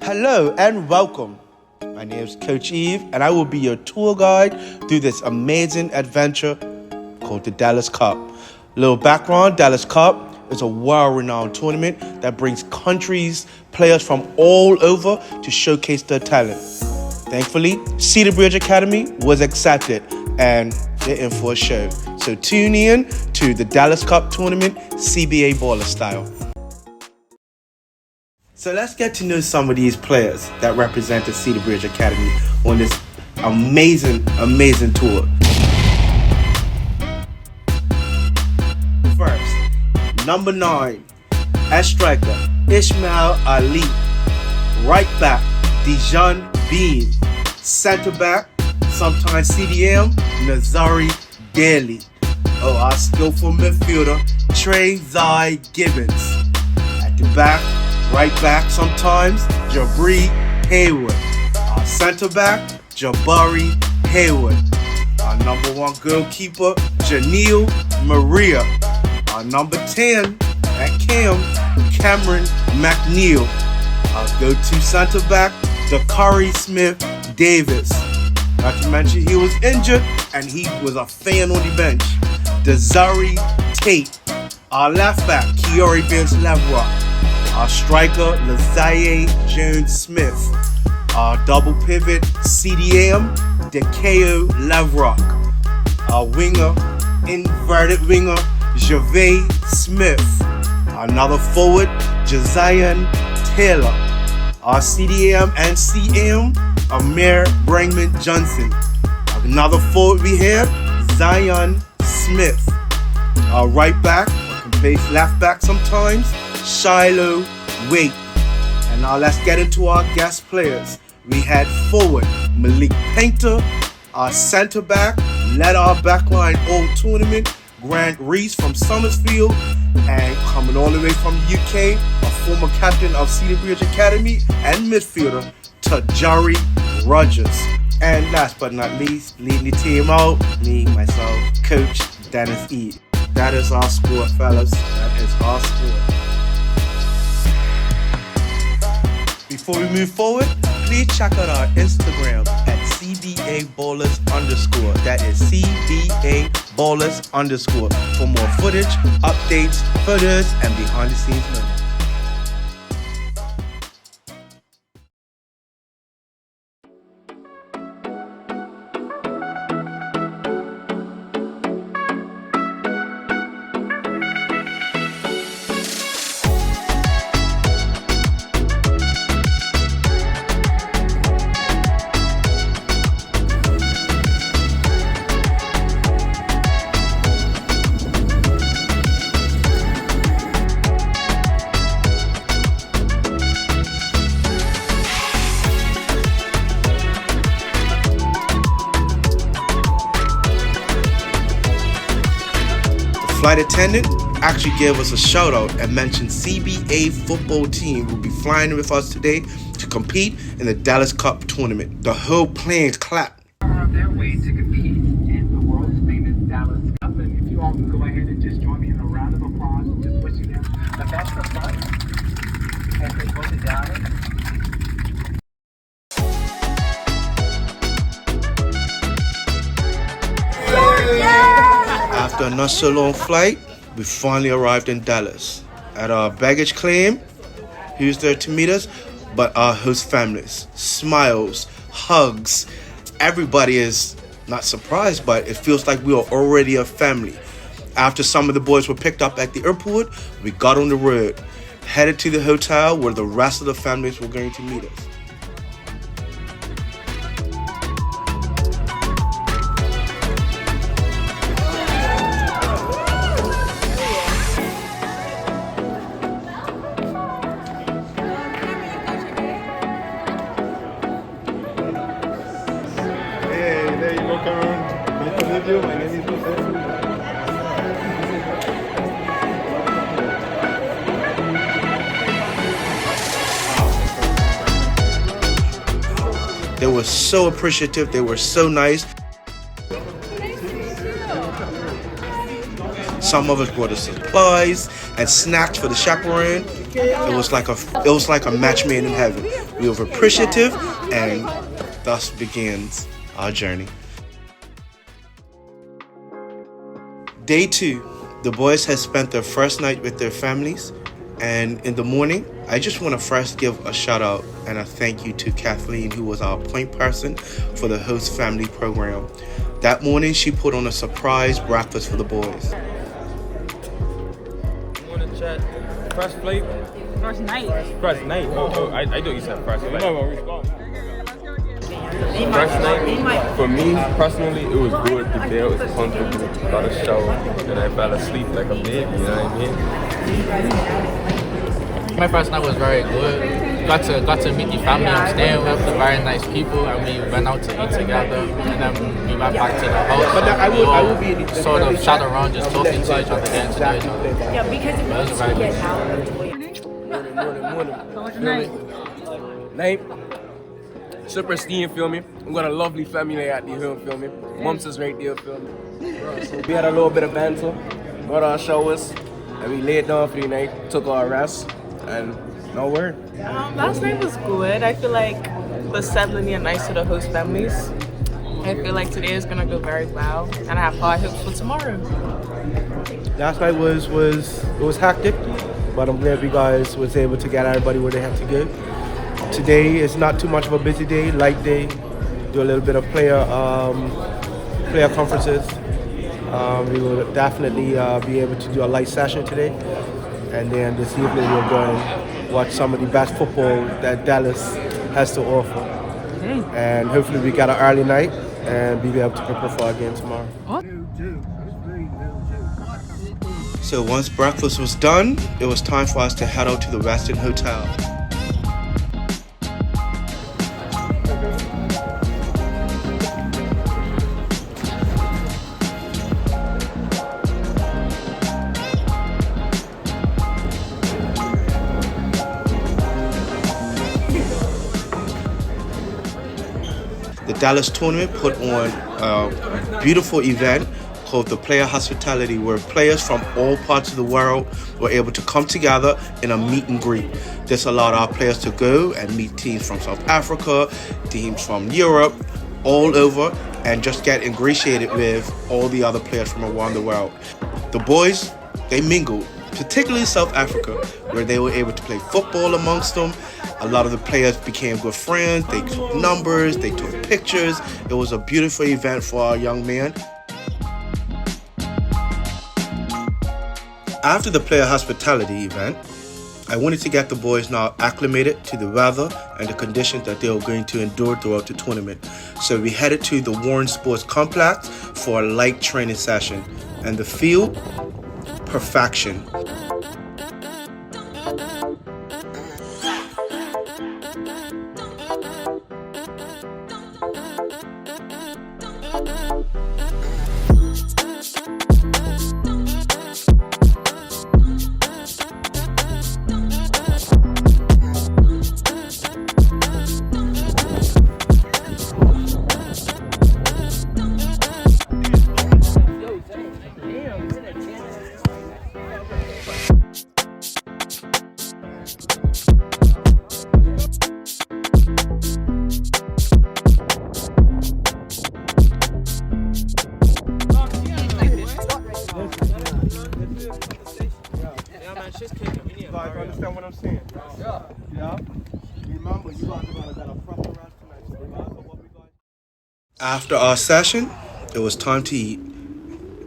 Hello and welcome. My name is Coach Eve, and I will be your tour guide through this amazing adventure called the Dallas Cup. Little background, Dallas Cup is a world-renowned tournament that brings countries, players from all over to showcase their talent. Thankfully, CedarBridge Academy was accepted, and they're in for a show. So tune in to the Dallas Cup tournament, CBA baller style. So let's get to know some of these players that represent the CedarBridge Academy on this amazing tour. First, number 9, as striker, Ismail Ali. Right back, Dijon Bean. Center back, sometimes CDM, Nazari Daly. Oh, our skillful midfielder, Trey Zai Gibbons. At the back, right back sometimes, Jabri Hayward. Our center back, Jabari Hayward. Our number 1 goalkeeper, Janelle Maria. Our number 10 at Cameron McNeil. Our go-to center back, Dakari Smith Davis. Not to mention he was injured and he was a fan on the bench. Desiree Tate. Our left back, Kiori Benz Lavrock. Our striker, Lazaye Jones-Smith. Our double pivot, CDM, Dekeo Lavrock. Our winger, inverted winger, Javay Smith. Another forward, Josiah Taylor. Our CDM and CM, Amir Brangman Johnson. Another forward we have, Zion Smith. Our right back, can play left back sometimes, Shiloh Wait. And now let's get into our guest players. We had forward Malik Painter. Our center back led our backline all tournament, Grant Reese from Summersfield, and coming all the way from UK, a former captain of CedarBridge Academy and midfielder, Tajari Rogers. And last but not least, leading the team out, me, myself, Coach Dennis E. That is our score, fellas. That is our score. Before we move forward, please check out our Instagram at CBA Ballers_. That is CBA Ballers_ for more footage, updates, photos, and behind the scenes moments. Flight attendant actually gave us a shout out and mentioned CBA football team will be flying with us today to compete in the Dallas Cup tournament. The whole plane clapped. On their way to compete in the world's famous Dallas Cup, and if you all can go ahead and just join me in a round of applause, just wishing them the best of luck as they go to Dallas. After a not so long flight, we finally arrived in Dallas. At our baggage claim, who's there to meet us? But our host families. Smiles, hugs. Everybody is not surprised, but it feels like we are already a family. After some of the boys were picked up at the airport, we got on the road, headed to the hotel where the rest of the families were going to meet us. They were so appreciative. They were so nice. Some of us brought us supplies and snacks for the chaperone. It was like a match made in heaven. We were appreciative, and thus begins our journey. Day 2, the boys had spent their first night with their families, and in the morning, I just want to first give a shout out and a thank you to Kathleen, who was our point person for the host family program. That morning, she put on a surprise breakfast for the boys. You want to chat first plate? First night. First night? Oh, I thought you said first plate. First night, for me personally, it was good. The bed was comfortable, got a shower, and I fell asleep like a baby, you know what I mean? My first night was very good. Got to meet the family I'm staying with, the very nice people. I mean, we went out to eat together, and then we went back to the house. But I will be sort of shot around, just talking to each other, getting to know each other. Yeah, because it was very good. Morning. Night. Super esteemed, feel me? We got a lovely family at the hill, feel me? Mom's is right there, feel me? So we had a little bit of banter, got our showers, and we laid down for the night, took our rest, and no word. Last night was good. I feel like the settling in nice to the host families. I feel like today is gonna go very well, and I have high hopes for tomorrow. Last night was hectic, but I'm glad you guys was able to get everybody where they had to go. Today is not too much of a busy day, light day. Do a little bit of player conferences. We will definitely be able to do a light session today, and then this evening we'll go and watch some of the best football that Dallas has to offer. And hopefully we got an early night and be able to prepare for our game tomorrow. So once breakfast was done, it was time for us to head out to the Westin Hotel. The Dallas tournament put on a beautiful event called the Player Hospitality, where players from all parts of the world were able to come together in a meet and greet. This allowed our players to go and meet teams from South Africa, teams from Europe, all over, and just get ingratiated with all the other players from around the world. The boys, they mingled, particularly South Africa, where they were able to play football amongst them. A lot of the players became good friends. They took numbers, they took pictures. It was a beautiful event for our young men. After the Player Hospitality event, I wanted to get the boys now acclimated to the weather and the conditions that they were going to endure throughout the tournament. So we headed to the Warren Sports Complex for a light training session. And the field, perfection. Understand what I'm saying? Yeah. Remember, you guys are gonna proper rest tonight. So remember what we got. After our session, it was time to eat.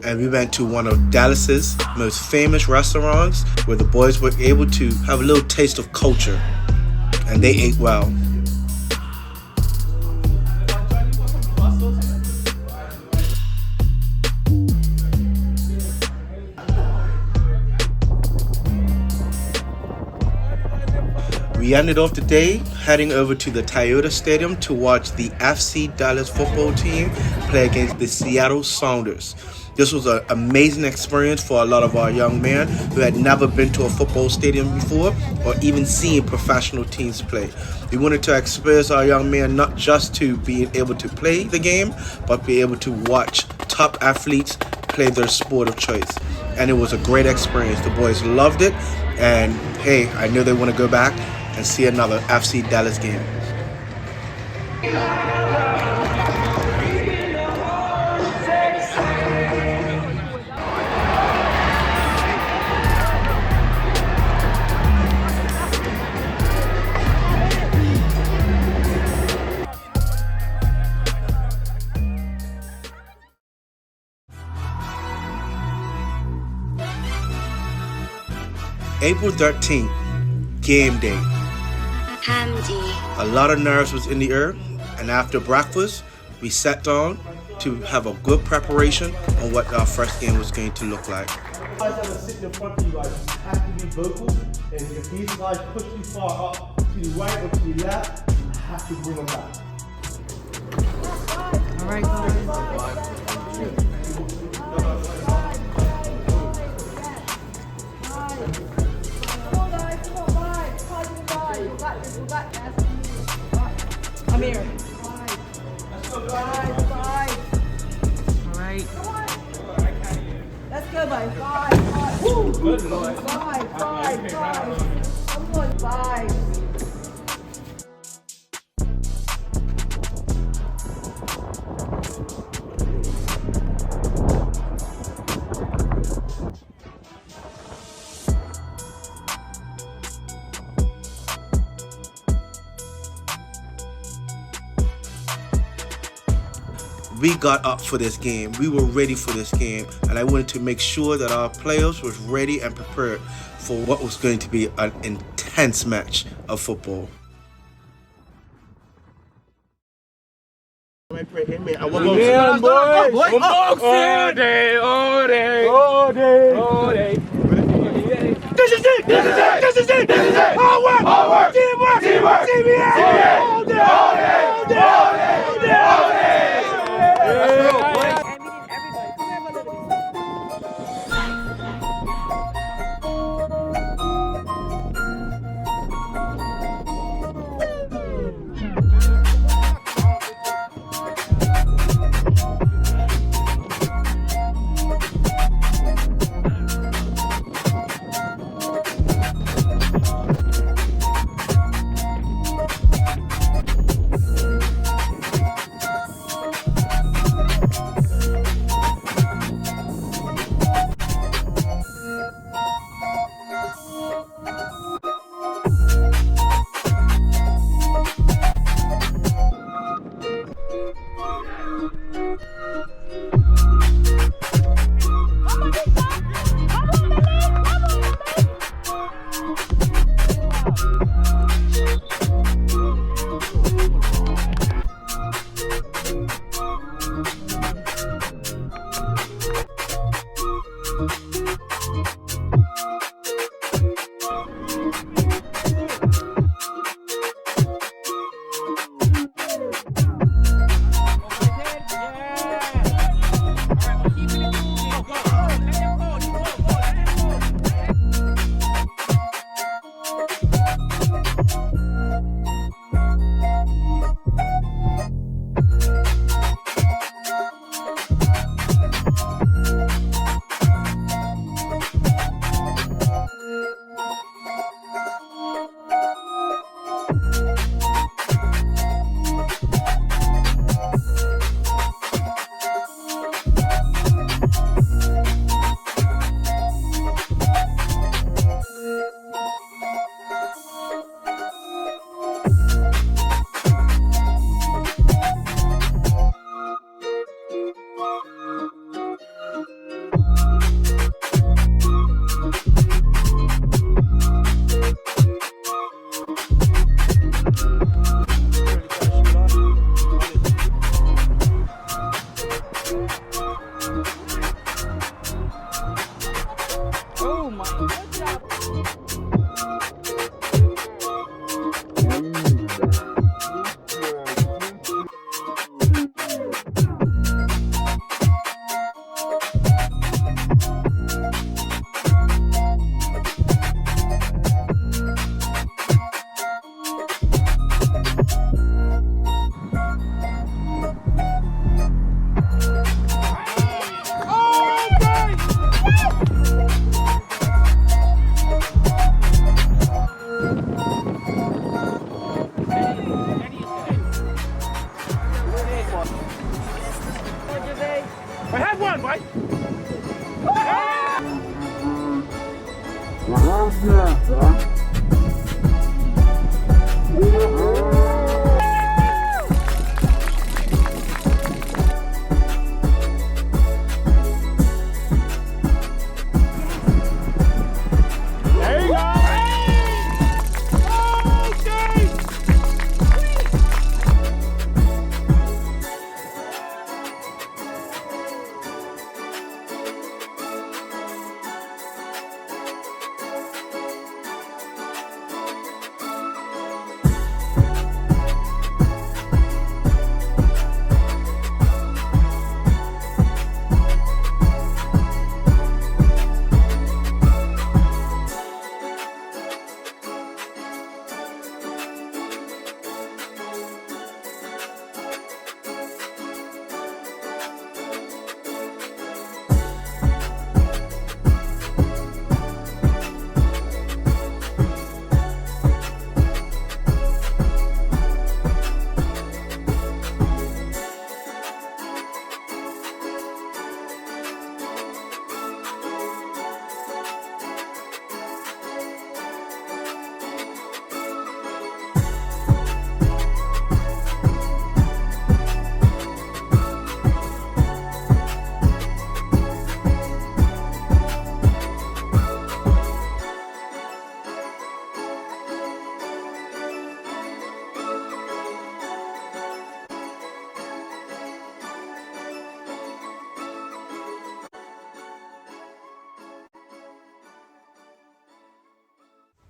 And we went to one of Dallas's most famous restaurants where the boys were able to have a little taste of culture. And they ate well. We ended off the day heading over to the Toyota Stadium to watch the FC Dallas football team play against the Seattle Sounders. This was an amazing experience for a lot of our young men who had never been to a football stadium before or even seen professional teams play. We wanted to expose our young men not just to being able to play the game, but be able to watch top athletes play their sport of choice. And it was a great experience. The boys loved it, and hey, I know they want to go back and see another FC Dallas game. April 13th, game day. A lot of nerves was in the air, and after breakfast, we sat down to have a good preparation on what our first game was going to look like. Guys that are sitting in front of you guys have to be vocal, and if these guys push you far up to the right or to the left, you have to bring them back. All right, guys. Come here. Five. All right. Let's go, boys. Five. Woo. Five. Come on, 5. We got up for this game. We were ready for this game, and I wanted to make sure that our players was ready and prepared for what was going to be an intense match of football. Yeah, boys. All day. This is it. Hard work. Teamwork. CBS. All day.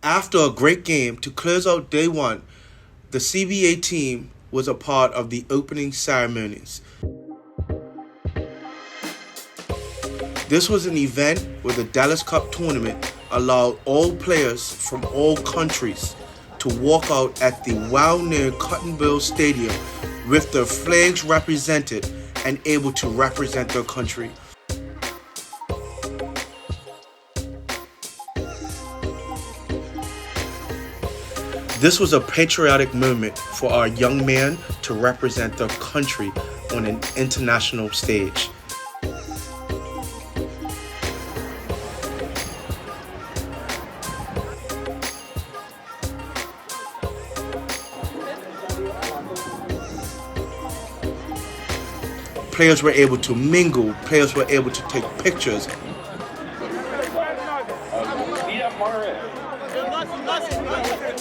After a great game to close out day one, the CBA team was a part of the opening ceremonies. This was an event where the Dallas Cup tournament allowed all players from all countries to walk out at the well-known Cotton Bowl Stadium with their flags represented and able to represent their country. This was a patriotic moment for our young men to represent their country on an international stage. Players were able to mingle, players were able to take pictures.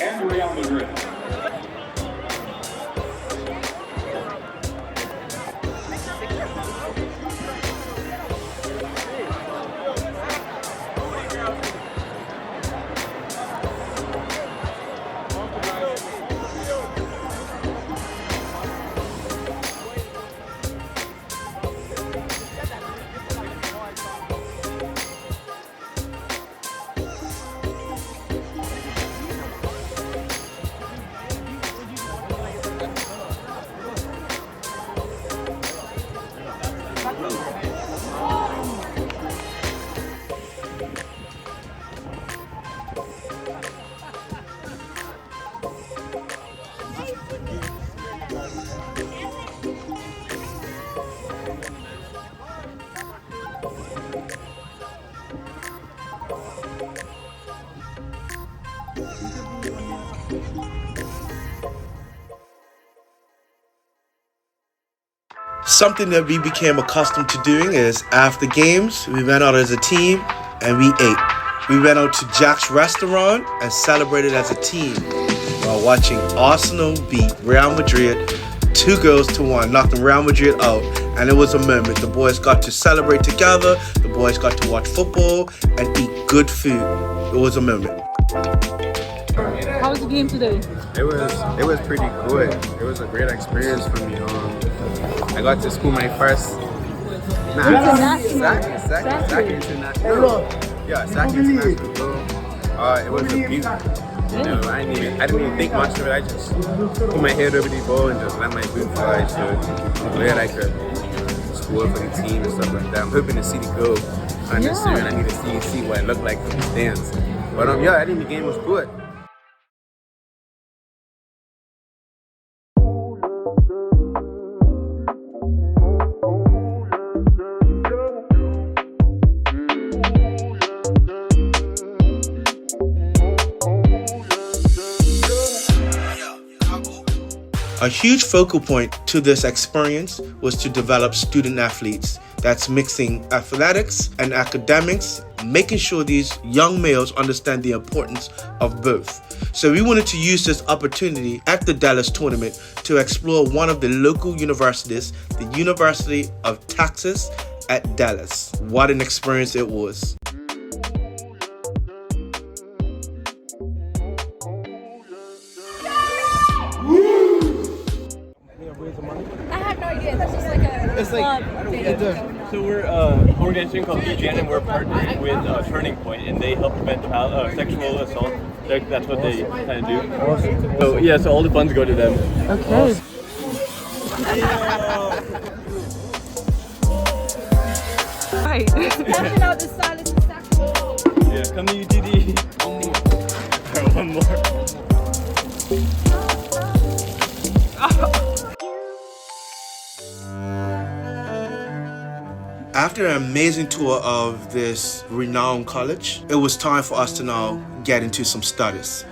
And Real Madrid. Something that we became accustomed to doing is after games, we went out as a team and we ate. We went out to Jack's restaurant and celebrated as a team while watching Arsenal beat Real Madrid 2-1, knocking Real Madrid out. And it was a moment. The boys got to celebrate together. The boys got to watch football and eat good food. It was a moment. How was the game today? It was pretty good. It was a great experience for me. I got to school my first International. It was a beauty. You know, I didn't even think much of it. I just put my head over the ball and just let my boot fly. So I'm glad I could score for the team and stuff like that. I'm hoping to see the goal on this year, and I need to see what it looked like from the stands. But I think the game was good. A huge focal point to this experience was to develop student athletes. That's mixing athletics and academics, making sure these young males understand the importance of both. So we wanted to use this opportunity at the Dallas tournament to explore one of the local universities, the University of Texas at Dallas. What an experience it was. I have no idea. That's just like a club thing. So we're organization called BGN, and we're partnering with Turning Point, and they help prevent sexual assault. That's what they kind of do. So yeah, so all the funds go to them. Okay. Right. Tapping out the silence is sexual. Yeah, come to UGD. One more. After an amazing tour of this renowned college, it was time for us to now get into some studies.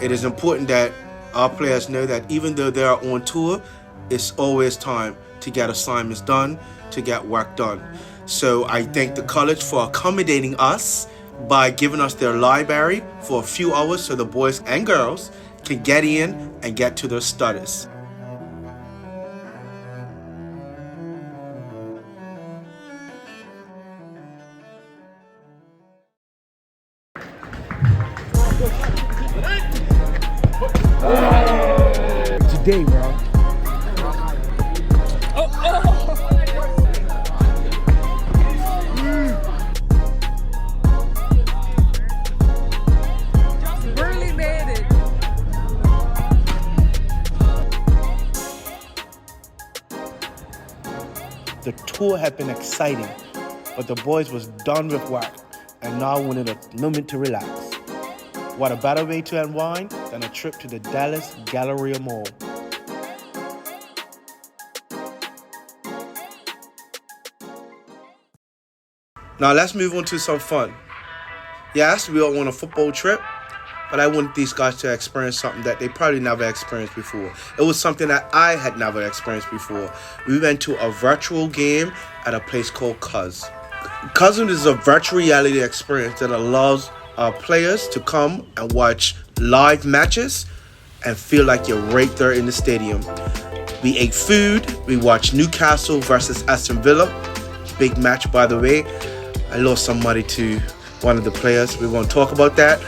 It is important that our players know that even though they are on tour, it's always time to get assignments done, to get work done. So I thank the college for accommodating us by giving us their library for a few hours so the boys and girls can get in and get to their studies. Today, bro. Really made it. The tour had been exciting, but the boys was done with work and now wanted a moment to relax. What a better way to unwind than a trip to the Dallas Galleria Mall. Now let's move on to some fun. Yes, we all on a football trip, but I want these guys to experience something that they probably never experienced before. It was something that I had never experienced before. We went to a virtual game at a place called Cuz. Cuz is a virtual reality experience that allows our players to come and watch live matches and feel like you're right there in the stadium. We ate food, we watched Newcastle versus Aston Villa. Big match, by the way. I lost some money to one of the players. We won't talk about that.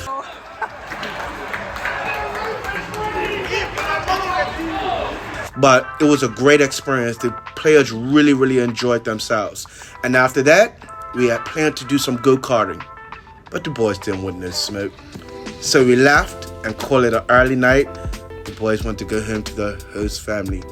But it was a great experience. The players really enjoyed themselves. And after that, we had planned to do some go-karting. But the boys didn't want no smoke. So we left and called it an early night. The boys went to go home to the host family.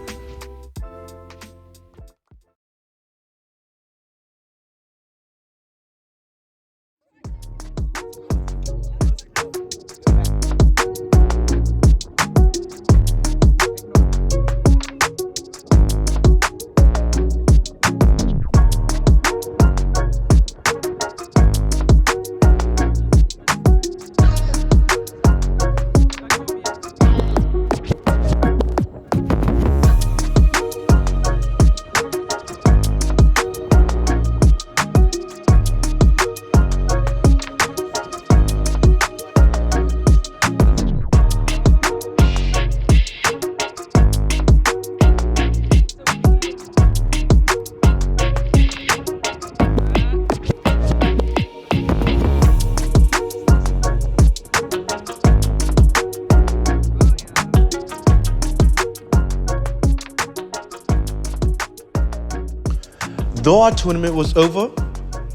Though our tournament was over,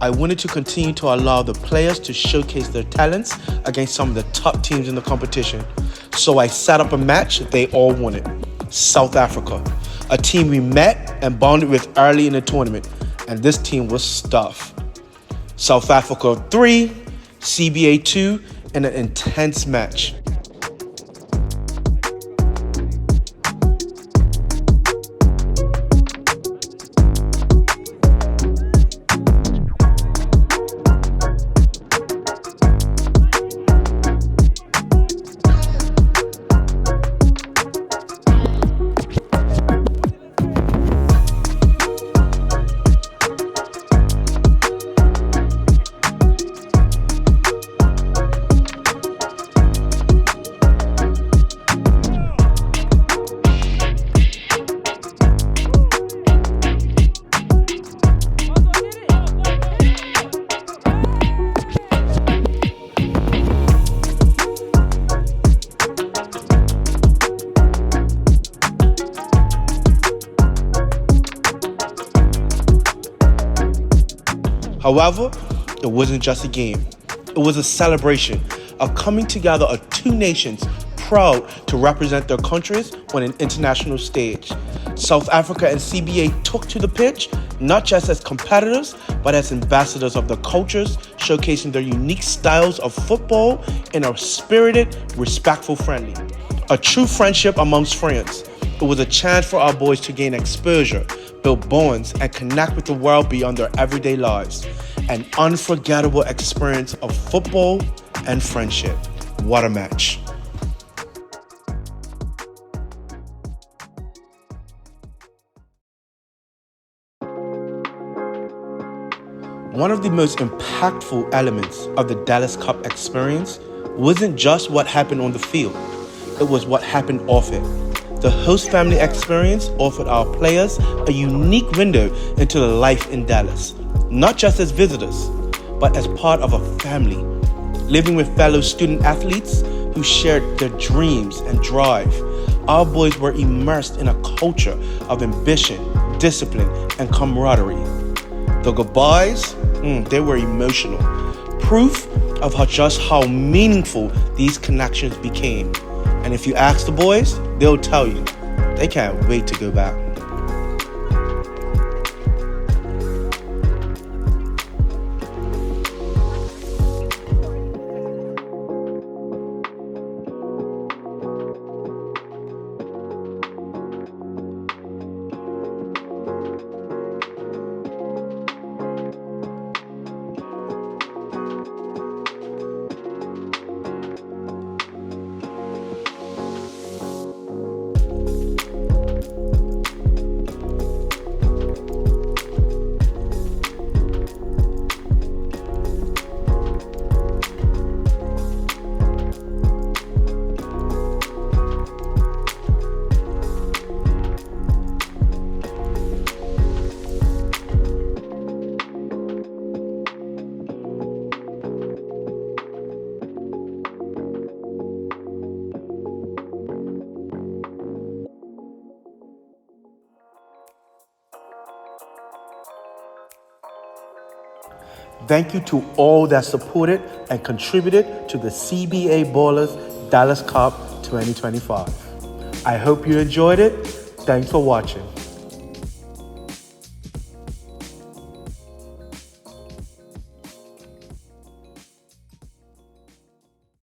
I wanted to continue to allow the players to showcase their talents against some of the top teams in the competition. So I set up a match they all wanted. South Africa, a team we met and bonded with early in the tournament, and this team was stuff. South Africa 3, CBA 2, in an intense match. However, it wasn't just a game. It was a celebration, a coming together of two nations proud to represent their countries on an international stage. South Africa and CBA took to the pitch, not just as competitors, but as ambassadors of their cultures, showcasing their unique styles of football in a spirited, respectful friendly. A true friendship amongst friends. It was a chance for our boys to gain exposure, build bonds, and connect with the world beyond their everyday lives. An unforgettable experience of football and friendship. What a match. One of the most impactful elements of the Dallas Cup experience wasn't just what happened on the field, it was what happened off it. The host family experience offered our players a unique window into the life in Dallas, not just as visitors, but as part of a family, living with fellow student athletes who shared their dreams and drive. Our boys were immersed in a culture of ambition, discipline, and camaraderie. The goodbyes, they were emotional. Proof of how meaningful these connections became. And if you ask the boys, they'll tell you, they can't wait to go back. Thank you to all that supported and contributed to the CBA Ballers Dallas Cup 2025. I hope you enjoyed it. Thanks for watching.